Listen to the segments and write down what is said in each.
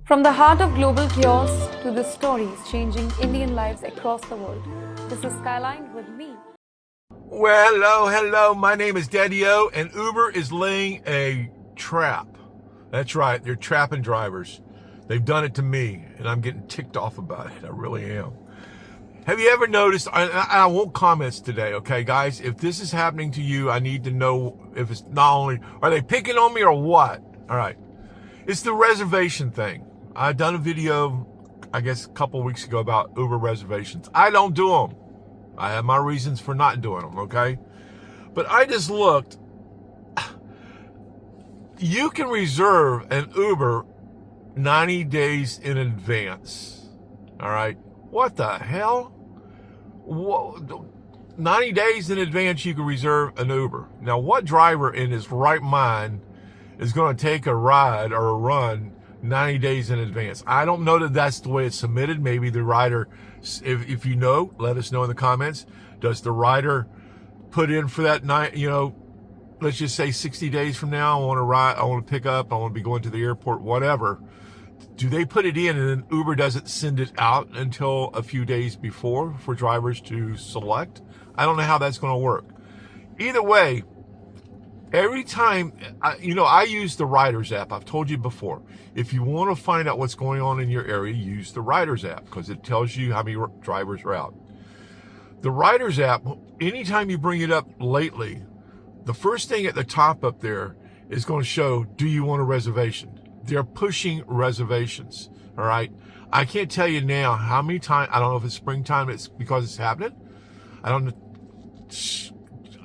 From the heart of global chaos to the stories changing Indian lives across the world, this is Skyline with me. Well, hello. My name is Daddy-O, and Uber is laying a trap. That's right. They're trapping drivers. They've done it to me, and I'm getting ticked off about it. I really am. Have you ever noticed, I won't comment today, okay, guys? If this is happening to you, I need to know if it's not only, are they picking on me or what? All right. It's the reservation thing. I've done a video, I guess, a couple weeks ago about Uber reservations. I don't do them. I have my reasons for not doing them, okay? But I just looked. You can reserve an Uber 90 days in advance, all right? What the hell? 90 days in advance you can reserve an Uber. Now, what driver in his right mind is going to take a ride or a run 90 days in advance? I don't know that that's the way it's submitted. Maybe the rider, if you know, let us know in the comments. Does the rider put in for that night, let's just say 60 days from now, I want to ride, I want to pick up, I want to be going to the airport, whatever. Do they put it in and then Uber doesn't send it out until a few days before for drivers to select? I don't know how that's going to work. Either way, every time, I use the Riders app. I've told you before. If you want to find out what's going on in your area, use the Riders app because it tells you how many drivers are out. The Riders app, anytime you bring it up lately, the first thing at the top up there is going to show, do you want a reservation? They're pushing reservations, all right? I can't tell you now how many times, I don't know if it's springtime, it's because it's happening. I don't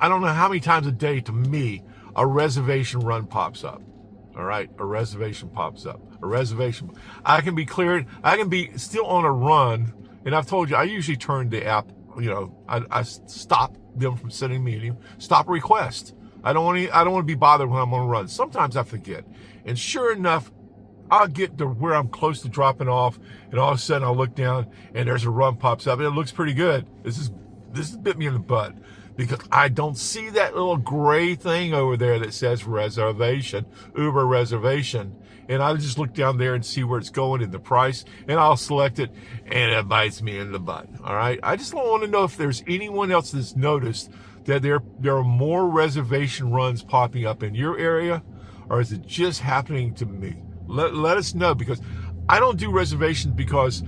know how many times a day, to me, a reservation run pops up. All right, a reservation pops up. A reservation. I can be cleared. I can be still on a run, and I've told you I usually turn the app. I stop them from sending me any stop request. I don't want to be bothered when I'm on a run. Sometimes I forget, and sure enough, I'll get to where I'm close to dropping off, and all of a sudden I'll look down, and there's a run pops up, and it looks pretty good. This bit me in the butt. Because I don't see that little gray thing over there that says reservation, Uber reservation. And I just look down there and see where it's going in the price, and I'll select it, and it bites me in the butt. All right. I just want to know if there's anyone else that's noticed that there are more reservation runs popping up in your area, or is it just happening to me? Let us know, because I don't do reservations because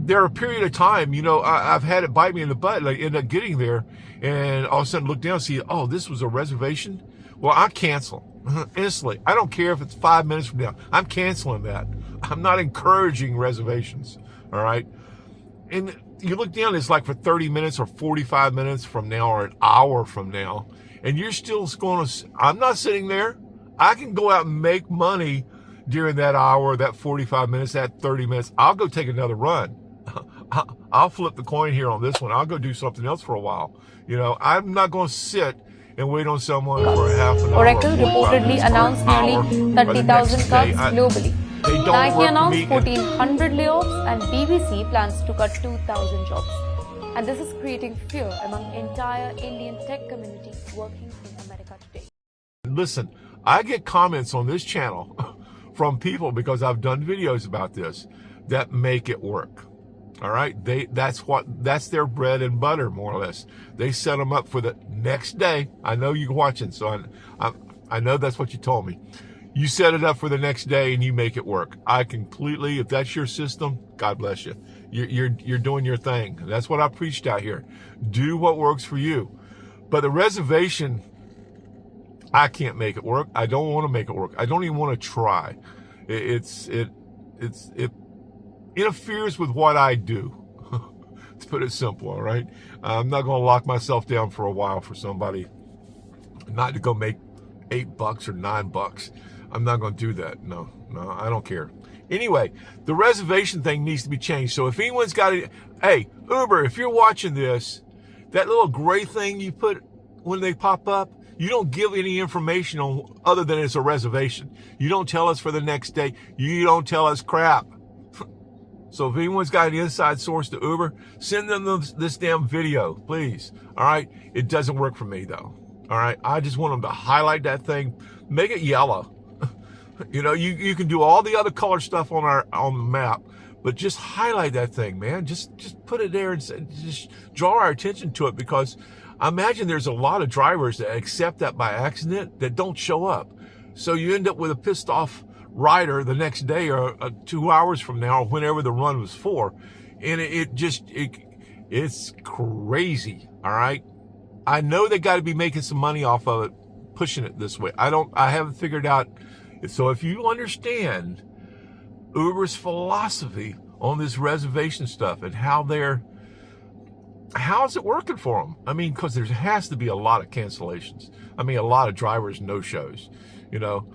there are a period of time, I've had it bite me in the butt, and I end up getting there, and all of a sudden look down and see, oh, this was a reservation? Well, I cancel instantly. I don't care if it's 5 minutes from now. I'm canceling that. I'm not encouraging reservations, all right? And you look down, it's like for 30 minutes or 45 minutes from now or an hour from now, and you're still going to, I'm not sitting there. I can go out and make money during that hour, that 45 minutes, that 30 minutes. I'll go take another run. I'll flip the coin here on this one. I'll go do something else for a while. I'm not going to sit and wait on someone for a half an hour. Oracle reportedly announced nearly 30,000 cuts globally. Nike announced 1,400 layoffs, and BBC plans to cut 2,000 jobs. And this is creating fear among entire Indian tech community working in America today. Listen, I get comments on this channel from people, because I've done videos about this, that make it work. All right, that's their bread and butter, more or less. They set them up for the next day. I know you're watching, so I know that's what you told me. You set it up for the next day and you make it work. I completely, if that's your system, God bless you. You're doing your thing. That's what I preached out here. Do what works for you. But the reservation, I can't make it work. I don't want to make it work. I don't even want to try. It interferes with what I do. To put it simple, all right? I'm not going to lock myself down for a while for somebody not to go make $8 or $9. I'm not going to do that. No, I don't care. Anyway, the reservation thing needs to be changed. So if anyone's got it, hey, Uber, if you're watching this, that little gray thing you put when they pop up, you don't give any information on other than it's a reservation. You don't tell us for the next day. You don't tell us crap. So if anyone's got an inside source to Uber, send them this damn video, please. All right? It doesn't work for me, though. All right? I just want them to highlight that thing, make it yellow. You know, you can do all the other color stuff on the map, but just highlight that thing, man. Just put it there and just draw our attention to it, because I imagine there's a lot of drivers that accept that by accident that don't show up. So you end up with a pissed off rider the next day or 2 hours from now, or whenever the run was for. And it's crazy. All right. I know they got to be making some money off of it, pushing it this way. I haven't figured out. So if you understand Uber's philosophy on this reservation stuff and how's it working for them? I mean, because there has to be a lot of cancellations. I mean, a lot of drivers no-shows. You know,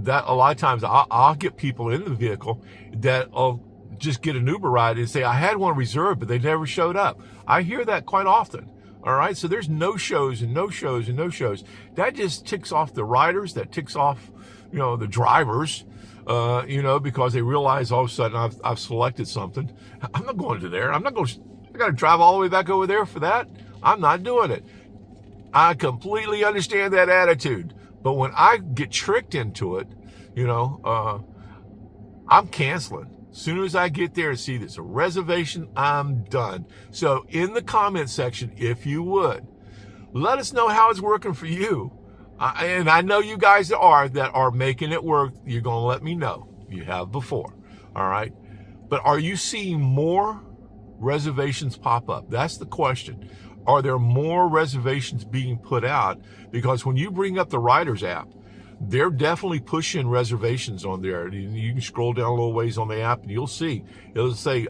that a lot of times I'll get people in the vehicle that'll just get an Uber ride and say, I had one reserved, but they never showed up. I hear that quite often. All right. So there's no-shows and no-shows and no-shows. That just ticks off the riders. That ticks off, you know, the drivers, you know, because they realize all of a sudden I've selected something. I'm not going to there. I got to drive all the way back over there for that. I'm not doing it. I completely understand that attitude. But when I get tricked into it, you know, I'm canceling. As soon as I get there and see there's a reservation, I'm done. So in the comment section, if you would, let us know how it's working for you. And I know you guys that are making it work. You're going to let me know. You have before. All right. But are you seeing more reservations pop up? That's the question. Are there more reservations being put out? Because when you bring up the Riders app, they're definitely pushing reservations on there. You can scroll down a little ways on the app and you'll see. It'll say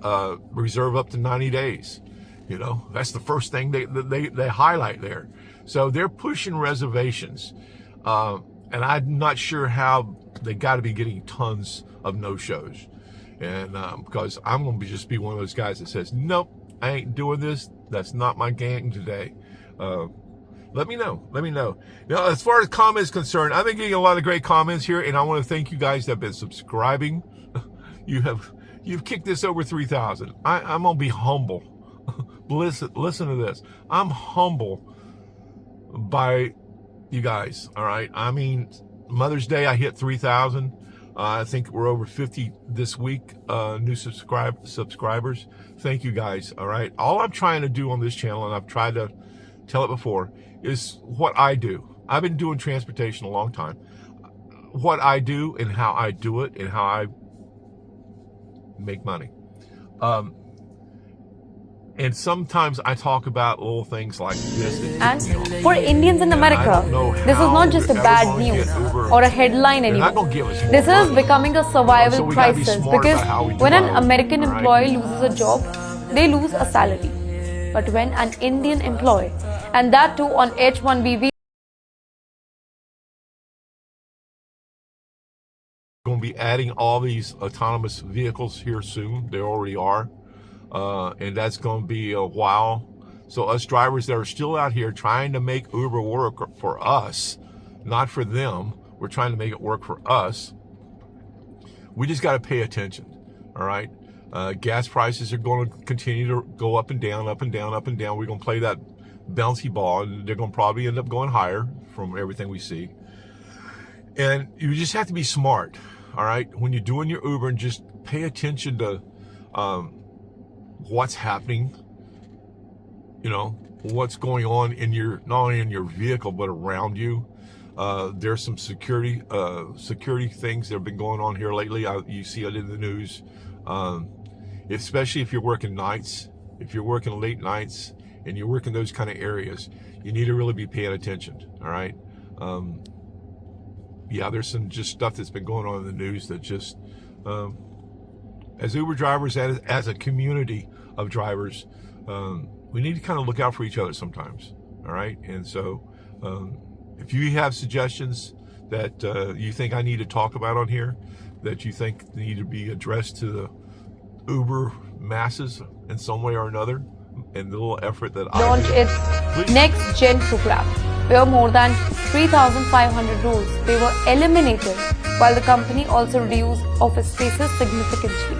reserve up to 90 days. You know, that's the first thing they highlight there. So they're pushing reservations. And I'm not sure how they got to be getting tons of no-shows. And because I'm going to just be one of those guys that says, nope, I ain't doing this. That's not my game today. Let me know. Let me know. Now, as far as comments concerned, I've been getting a lot of great comments here, and I want to thank you guys that have been subscribing. You've kicked this over 3,000. I'm gonna be humble. Listen to this. I'm humble by you guys. All right. I mean, Mother's Day, I hit 3,000. I think we're over 50 this week, new subscribers. Thank you guys. All right. All I'm trying to do on this channel, and I've tried to tell it before, is what I do. I've been doing transportation a long time. What I do and how I do it and how I make money. And sometimes I talk about little things like this. And for Indians in America, this is not just a bad news or a headline anymore. This is becoming a survival crisis, because when an American employee loses a job, they lose a salary. But when an Indian employee, and that too on H-1B visa, going to be adding all these autonomous vehicles here soon. They already are. And that's going to be a while. So us drivers that are still out here trying to make Uber work for us, not for them. We're trying to make it work for us. We just got to pay attention. All right. Gas prices are going to continue to go up and down, up and down, up and down. We're going to play that bouncy ball, and they're going to probably end up going higher from everything we see. And you just have to be smart. All right. When you're doing your Uber, and just pay attention to, what's happening, you know, what's going on in not only in your vehicle, but around you. There's some security things that have been going on here lately. You see it in the news, especially if you're working nights, if you're working late nights and you're working those kind of areas, you need to really be paying attention. All right. Yeah, there's some just stuff that's been going on in the news that just, as Uber drivers, as a community of drivers, we need to kind of look out for each other sometimes. All right. And so if you have suggestions that you think I need to talk about on here, that you think need to be addressed to the Uber masses in some way or another, and the little effort that I launched its next gen program, where more than 3,500 roles they were eliminated, while the company also reduced office spaces significantly.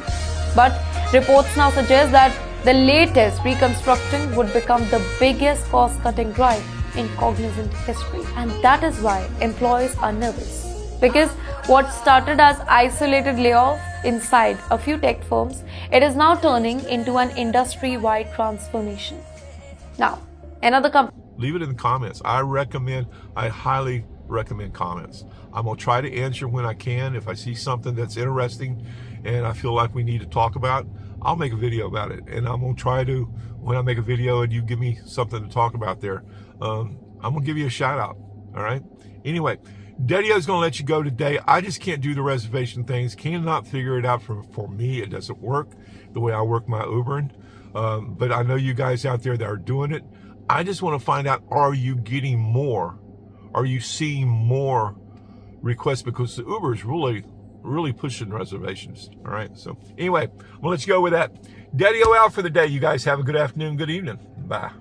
But reports now suggest that the latest reconstructing would become the biggest cost-cutting drive in Cognizant history. And that is why employees are nervous, Because what started as isolated layoff inside a few tech firms, it is now turning into an industry-wide transformation. Now, another company. Leave it in the comments. I highly recommend comments. I'm going to try to answer when I can. If I see something that's interesting and I feel like we need to talk about, I'll make a video about it. And I'm going to try to, when I make a video and you give me something to talk about there, I'm going to give you a shout out. All right. Anyway, Daddy-O's going to let you go today. I just can't do the reservation things. Cannot figure it out for me. It doesn't work the way I work my Ubering. But I know you guys out there that are doing it. I just want to find out, are you getting more? Are you seeing more requests? Because the Uber is really pushing reservations. All right. So anyway, we'll let you go with that. Daddy-O out for the day. You guys have a good afternoon, good evening. Bye.